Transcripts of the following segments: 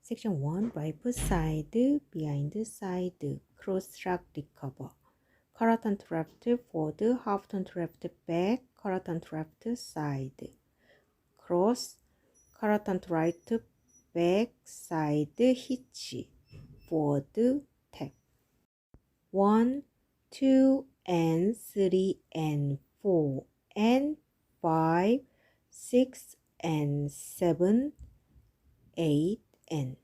Section 1, right foot side, behind side, cross track recover. Quarter turn to left, forward, half turn to left, back, quarter turn to left, side. Cross, quarter turn to right, back, side, hitch, forward, tap. 1, 2, and 3, and 4, and 5, 6, and 7, 8, and.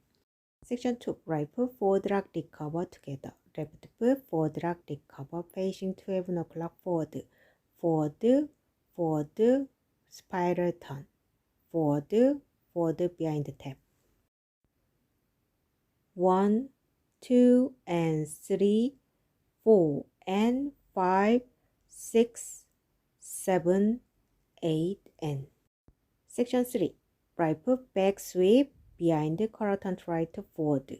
Section 2, right foot forward drag recover together. Left foot forward drag recover facing 12 o'clock forward. Forward, forward, spiral turn. Forward, forward behind tap. 1, 2, and 3, 4, and 5, 6, 7, 8, and. Section 3, right foot back sweep behind quarter turn to right forward.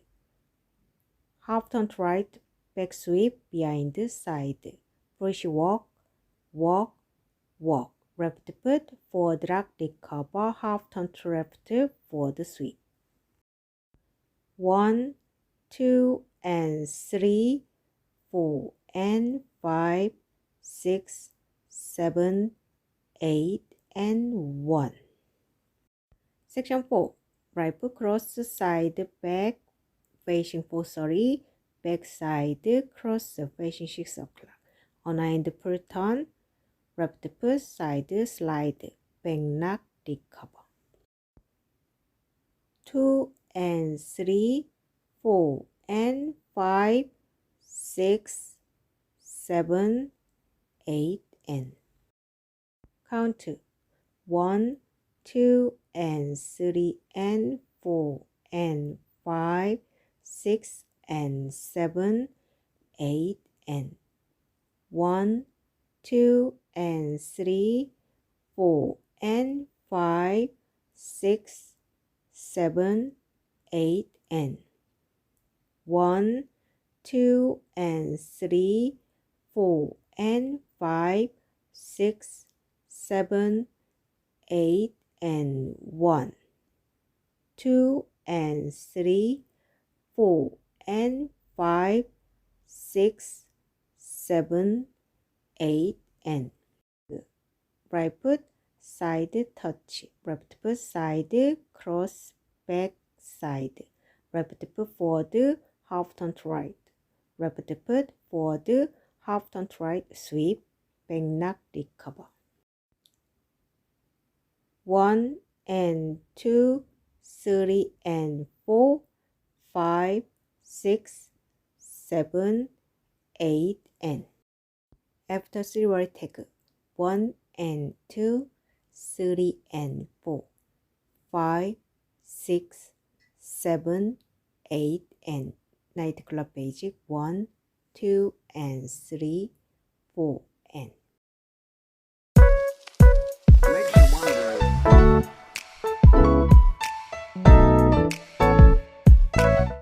Half turn to right back sweep behind side. Push walk, walk, walk. Left foot forward drag recover, half turn to left forward sweep. 1, 2, and 3, 4, and 5, 6, 7, 8, and 1. Section 4, right foot cross side back facing 4:30, back side cross facing 6 o'clock. Unwind pull turn, left foot side slide, back knock recover. 2 and 3, 4 and 5, 6, 7, 8, and. Count 1, 2, and 3, and 4, and 5, 6, and 7, 8, and. 1, 2, and 3, 4, and 5, 6, 7, 8, and. 1, 2, and 3, 4, and 5, 6, 7, 8, and 1. 2 and 3, 4, and 5, 6, 7, 8, and. Right foot side touch, left foot side cross back side, left foot forward, half turn to right, left foot forward, half turn to right, sweep, back knock recover. 1 and 2, 3 and 4, 5, 6, 7, 8, and. After 3 word take 1 and 2, 3 and 4, 5, 6, 7, 8, and. Nightclub basic 1, 2, and 3, 4, and.